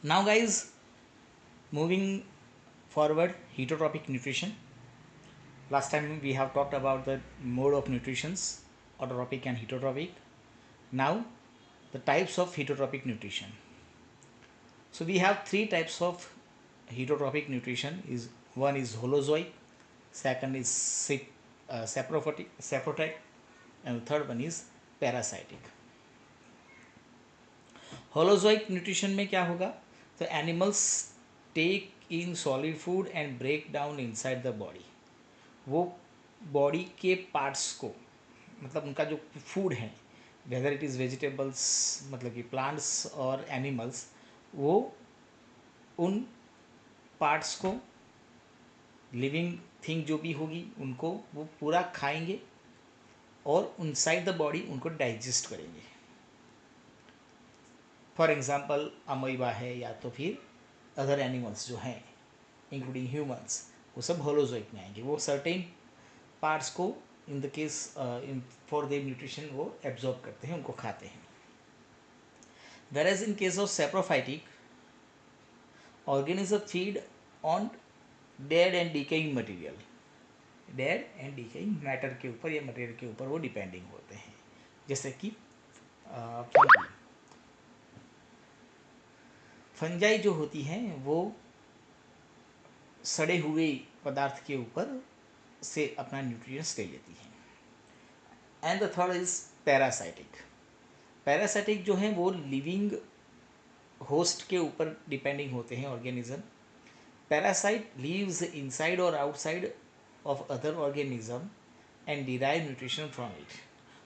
Now guys, moving forward, heterotrophic nutrition. Last time we have talked about the mode of nutritions, autotrophic and heterotrophic. Now the types of heterotrophic nutrition. So we have three types of heterotrophic nutrition. Is one is holozoic, second is saprophytic, and the third one is parasitic. Holozoic nutrition में क्या होगा? तो animals take in solid food and break down inside the body. वो body के parts को, मतलब उनका जो फूड है, वेदर इट इज़ वेजिटेबल्स मतलब कि प्लांट्स और एनिमल्स, वो उन पार्ट्स को, लिविंग थिंग जो भी होगी उनको वो पूरा खाएंगे और इनसाइड द बॉडी उनको डाइजेस्ट करेंगे. फॉर एग्जाम्पल अमीबा है या तो फिर अदर एनिमल्स जो हैं इंक्लूडिंग ह्यूमंस, वो सब होलोजोइक में आएंगे. वो सर्टेन पार्ट्स को in the case for their nutrition वो एब्जॉर्ब करते हैं, उनको खाते हैं. Where in case of saprophytic, organism feed on dead and decaying material. Dead and decaying matter के ऊपर या मटेरियल के ऊपर वो डिपेंडिंग होते हैं. जैसे कि फंजाई जो होती हैं वो सड़े हुए पदार्थ के ऊपर से अपना न्यूट्रिएंट्स ले लेती हैं. And the third is parasitic. Parasitic जो हैं वो लिविंग होस्ट के ऊपर डिपेंडिंग होते हैं ऑर्गेनिज्म. पैरासाइट लीव्स इनसाइड और outside of other organism and derive nutrition from it.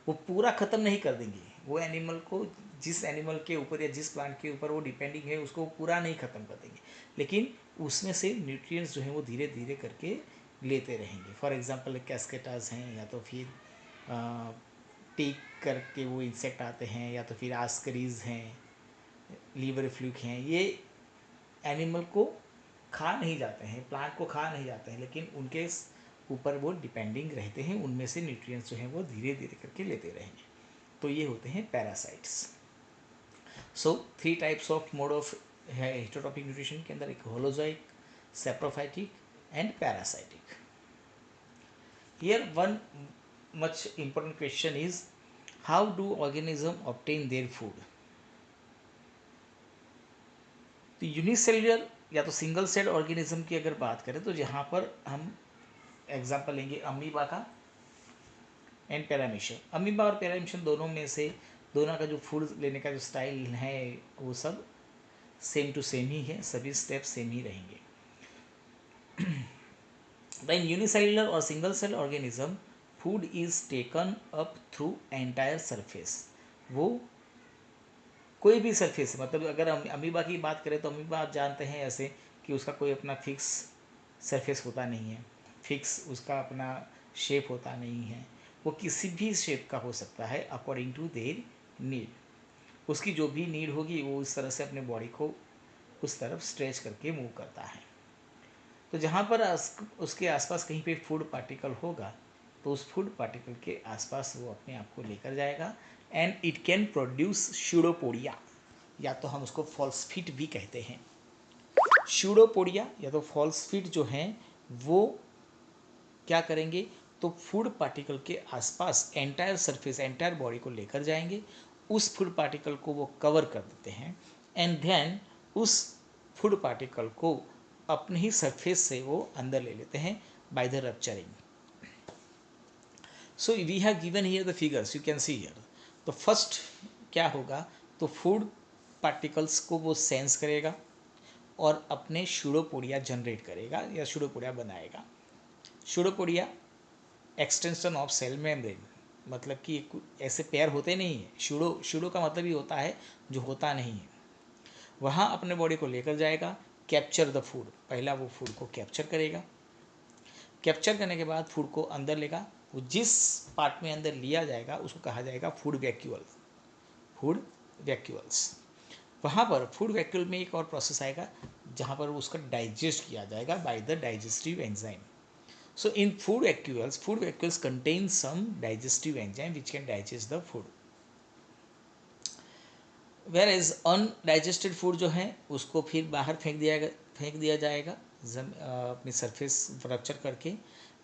वो पूरा ख़त्म नहीं कर देंगे. वो एनिमल को, जिस एनिमल के ऊपर या जिस प्लांट के ऊपर वो डिपेंडिंग है, उसको पूरा नहीं ख़त्म कर देंगे, लेकिन उसमें से न्यूट्रिएंट्स जो हैं वो धीरे धीरे करके लेते रहेंगे. फॉर एग्जांपल कैस्केटास हैं, या तो फिर टीक करके वो इंसेक्ट आते हैं, या तो फिर आस्करीज हैं, लीवर फ्लूक हैं. ये एनिमल को खा नहीं जाते हैं, प्लांट को खा नहीं जाते हैं, लेकिन उनके ऊपर वो डिपेंडिंग रहते हैं. उनमें से न्यूट्रिएंट्स जो हैं वो धीरे धीरे करके लेते रहेंगे. तो ये होते हैं parasites. So three types of mode of heterotrophic nutrition के अंदर एक holozoic, saprophytic and parasitic. Here one much important question is, how do organism obtain their food? तो यूनिसेल्युलर या तो सिंगल सेल ऑर्गेनिज्म की अगर बात करें तो यहाँ पर हम एग्जांपल लेंगे अमीबा का एंड पैरामीशियम. अमीबा और पैरामीशियम दोनों में से दोनों का जो फूड लेने का जो स्टाइल है वो सब सेम टू सेम ही है, सभी स्टेप सेम ही रहेंगे. इन यूनिसेल्युलर और single cell organism food is taken up through entire surface. वो कोई भी सरफेस, मतलब अगर हम अमीबा की बात करें तो अमीबा आप जानते हैं ऐसे कि उसका कोई अपना फिक्स सरफेस होता नहीं है, फिक्स उसका अपना शेप होता नहीं है. वो किसी भी शेप का हो सकता है अकॉर्डिंग टू देयर नीड. उसकी जो भी नीड होगी वो उस तरह से अपने बॉडी को उस तरफ स्ट्रेच करके मूव करता है. तो जहाँ पर उसके आसपास कहीं पे फूड पार्टिकल होगा तो उस फूड पार्टिकल के आसपास वो अपने आप को लेकर जाएगा. And it can produce pseudopodia, या तो हम उसको फॉल्सफिट भी कहते हैं. स्यूडोपोडिया या तो फॉल्सफिट जो हैं वो क्या करेंगे, तो फूड पार्टिकल के आसपास एंटायर सरफेस, एंटायर बॉडी को लेकर जाएंगे. उस फूड पार्टिकल को वो कवर कर देते हैं एंड देन उस फूड पार्टिकल को अपने ही सरफेस से वो अंदर ले लेते हैं by the rupturing. So we have given here the figures, you can see here. तो फर्स्ट क्या होगा, तो फूड पार्टिकल्स को वो सेंस करेगा और अपने स्यूडोपोडिया जनरेट करेगा या स्यूडोपोडिया बनाएगा. Pseudopodia extension of cell membrane, मतलब कि ऐसे पैर होते नहीं हैं. स्यूडो का मतलब ही होता है जो होता नहीं है. वहाँ अपने बॉडी को लेकर जाएगा, कैप्चर द फूड. पहला वो फूड को कैप्चर करेगा. कैप्चर करने के बाद फूड को अंदर लेगा. वो जिस पार्ट में अंदर लिया जाएगा उसको कहा जाएगा फूड वैक्यूल. Food vacuoles. वहाँ पर फूड वैक्यूल में एक और प्रोसेस आएगा जहाँ पर उसका डाइजेस्ट किया जाएगा by the digestive enzyme. So in food vacuoles contain some digestive enzyme which can digest the food. Whereas undigested food जो है उसको फिर बाहर फेंक दिया जाएगा अपनी सरफेस फ्रैक्चर करके।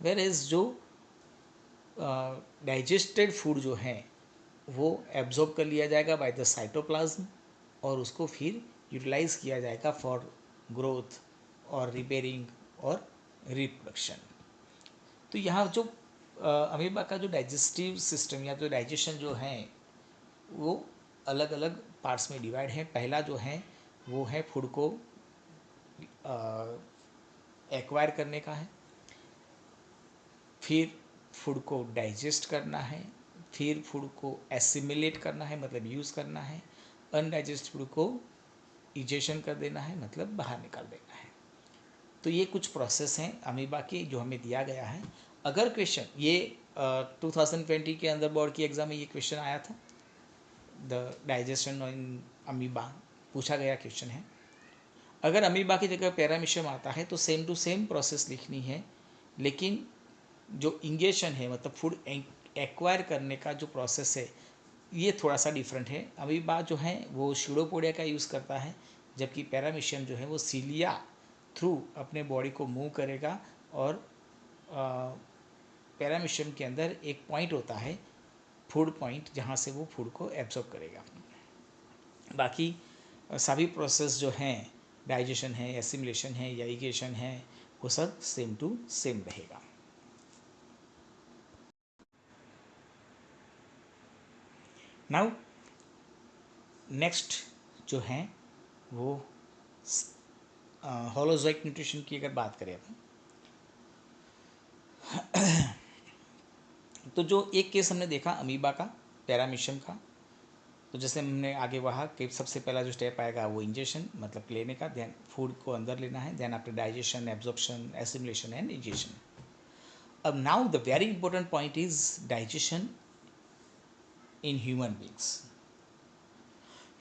वेर एज जो डाइजेस्टेड फूड जो है वो एब्जॉर्ब कर लिया जाएगा बाय द साइटोप्लाज्म और उसको फिर यूटिलाइज किया जाएगा फॉर ग्रोथ और रिपेयरिंग और रिप्रोडक्शन। तो यहाँ जो अमीबा का जो डाइजेस्टिव सिस्टम या जो डाइजेशन जो है वो अलग अलग पार्ट्स में डिवाइड है। पहला जो है वो है फूड को एक्वायर करने का है, फिर फूड को डाइजेस्ट करना है, फिर फूड को एसिमिलेट करना है मतलब यूज़ करना है, अनडाइजेस्ट फूड को इजेशन कर देना है मतलब बाहर निकाल देना है। तो ये कुछ प्रोसेस हैं अमीबा के जो हमें दिया गया है। अगर क्वेश्चन ये 2020 के अंदर बोर्ड की एग्ज़ाम में ये क्वेश्चन आया था, द डाइजेशन इन अमीबा पूछा गया क्वेश्चन है। अगर अमीबा की जगह पैरामीशियम आता है तो सेम टू सेम प्रोसेस लिखनी है, लेकिन जो इंगेशन है मतलब फूड एक्वायर करने का जो प्रोसेस है ये थोड़ा सा डिफरेंट है। अमीबा जो है वो स्यूडोपोडिया का यूज़ करता है, जबकि पैरामीशियम जो है वो सीलिया थ्रू अपने बॉडी को मूव करेगा और पैरामीशियम के अंदर एक पॉइंट होता है फूड पॉइंट जहाँ से वो फूड को एब्जॉर्ब करेगा। बाकी सभी प्रोसेस जो हैं डाइजेशन है, एसिमिलेशन है या इगेशन है वो सब सेम टू सेम रहेगा। नाउ नेक्स्ट जो है वो होलोजोइक न्यूट्रिशन की अगर बात करें अपन तो जो एक केस हमने देखा अमीबा का पैरामीशियम का, तो जैसे हमने आगे कहा कि सबसे पहला जो स्टेप आएगा वो इंजेशन मतलब लेने का, देन फूड को अंदर लेना है, then after digestion, absorption, assimilation and ingestion. अब now the very important point is digestion in human beings.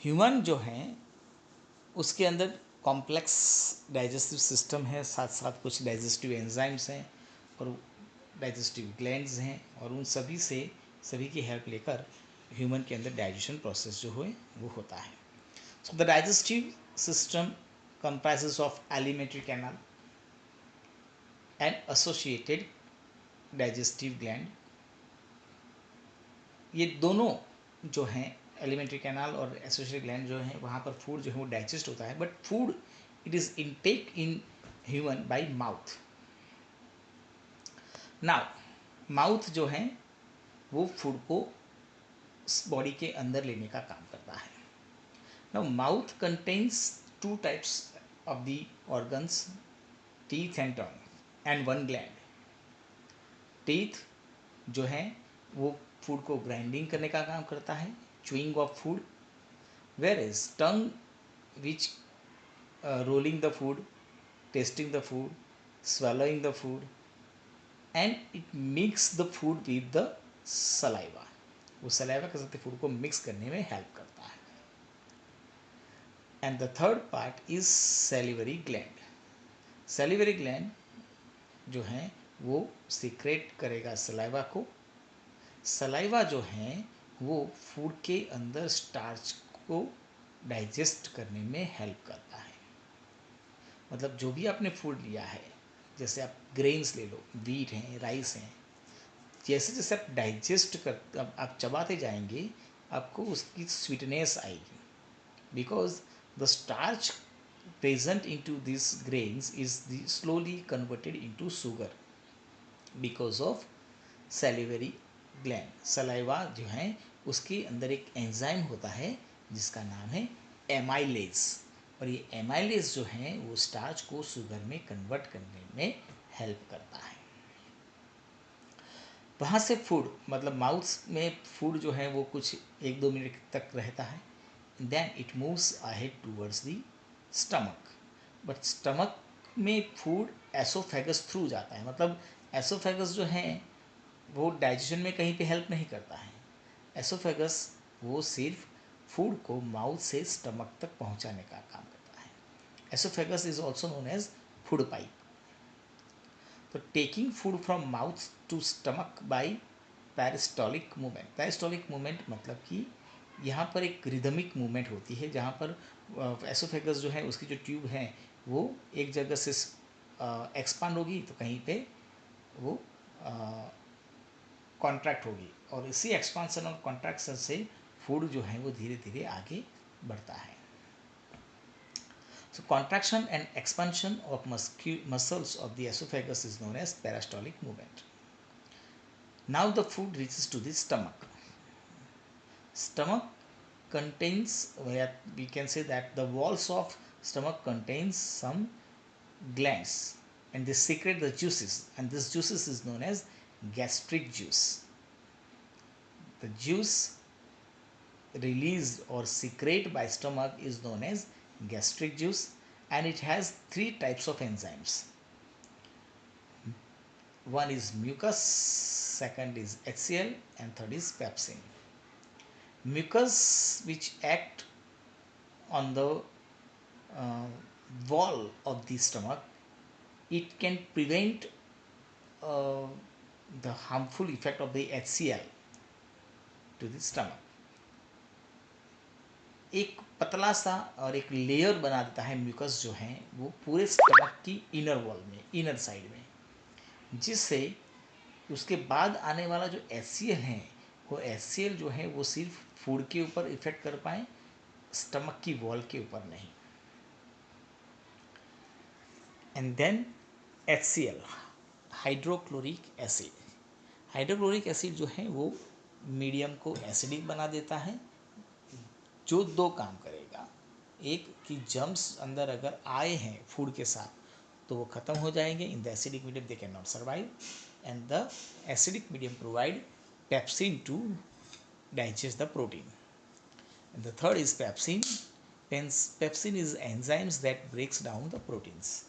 Human जो है उसके अंदर कॉम्प्लेक्स डाइजेस्टिव सिस्टम है, साथ साथ कुछ डाइजेस्टिव एंजाइम्स हैं और डाइजेस्टिव ग्लैंड्स हैं, और उन सभी की हेल्प लेकर ह्यूमन के अंदर डाइजेशन प्रोसेस जो है वो होता है। So the digestive system comprises of alimentary canal and associated digestive gland. ये दोनों जो हैं एलिमेंट्री कैनाल और एसोसिएटेड ग्लैंड जो है वहाँ पर फूड जो है वो डाइजेस्ट होता है, but food it is intake in human bye mouth. Now mouth जो है वो फूड को बॉडी के अंदर लेने का काम करता है। Now mouth contains two types of the organs, teeth and tongue and one gland. Teeth जो है वो फूड को ग्राइंडिंग करने का काम करता है, chewing of food, where is tongue which rolling the food, tasting the food, swallowing the food, and it mix the food with the saliva. वो सलाइवा के साथ फूड को मिक्स करने में हेल्प करता है। And the third part is salivary gland. Salivary gland जो है वो सीक्रेट करेगा सलाइवा को। सलाइवा जो है वो फूड के अंदर स्टार्च को डाइजेस्ट करने में हेल्प करता है। मतलब जो भी आपने फूड लिया है, जैसे आप ग्रेन्स ले लो, वीट हैं, राइस हैं, जैसे जैसे आप डाइजेस्ट कर आप चबाते जाएंगे आपको उसकी स्वीटनेस आएगी, because the starch present into this grains is slowly converted into sugar because of salivary gland. Saliva जो है उसके अंदर एक एंजाइम होता है जिसका नाम है एमाइलेज, और ये एमाइलेज जो है वो स्टार्च को शुगर में कन्वर्ट करने में हेल्प करता है। वहाँ से फूड मतलब माउथ में फूड जो है वो कुछ 1-2 मिनट तक रहता है, then it moves ahead towards the stomach. But stomach में फूड एसोफेगस थ्रू जाता है, मतलब एसोफेगस जो है वो डाइजेशन में कहीं पे हेल्प नहीं करता है। एसोफेगस वो सिर्फ फूड को माउथ से स्टमक तक पहुंचाने का काम करता है। Oesophagus is also known as food pipe. तो taking food from mouth to stomach by peristaltic movement. Peristaltic movement मतलब कि यहाँ पर एक रिदमिक मूवमेंट होती है जहाँ पर एसोफेगस जो है उसकी जो ट्यूब है वो एक जगह से एक्सपांड होगी तो कहीं पे वो कॉन्ट्रैक्ट होगी और इसी एक्सपांसन और कॉन्ट्रैक्शन से फूड जो है वो धीरे धीरे आगे बढ़ता है. So contraction and expansion of muscles of the esophagus is known as peristaltic movement. Now the food reaches to the stomach. Stomach contains, we can say that the walls of stomach contains some glands and they secrete the juices, and this juices is known as gastric juice. The juice released or secreted by stomach is known as gastric juice, and it has three types of enzymes. One is mucus, second is HCl, and third is pepsin. Mucus, which act on the uh, wall of the stomach, it can prevent uh, the harmful effect of the HCl to the stomach. एक पतला सा और एक layer बना देता है mucus जो है वो पूरे स्टमक की इनर वॉल में, इनर साइड में, जिससे उसके बाद आने वाला जो HCl है वो HCl जो है वो सिर्फ फूड के ऊपर इफेक्ट कर पाए, स्टमक की वॉल के ऊपर नहीं. And then HCl, hydrochloric acid. Hydrochloric acid जो है वो मीडियम को एसिडिक बना देता है, जो दो काम करेगा. एक कि जर्म्स अंदर अगर आए हैं फूड के साथ तो वो ख़त्म हो जाएंगे. In the acidic medium they can not survive, and the acidic medium provide pepsin to digest the protein. And the third is pepsin. Pepsin is enzymes that breaks down the proteins.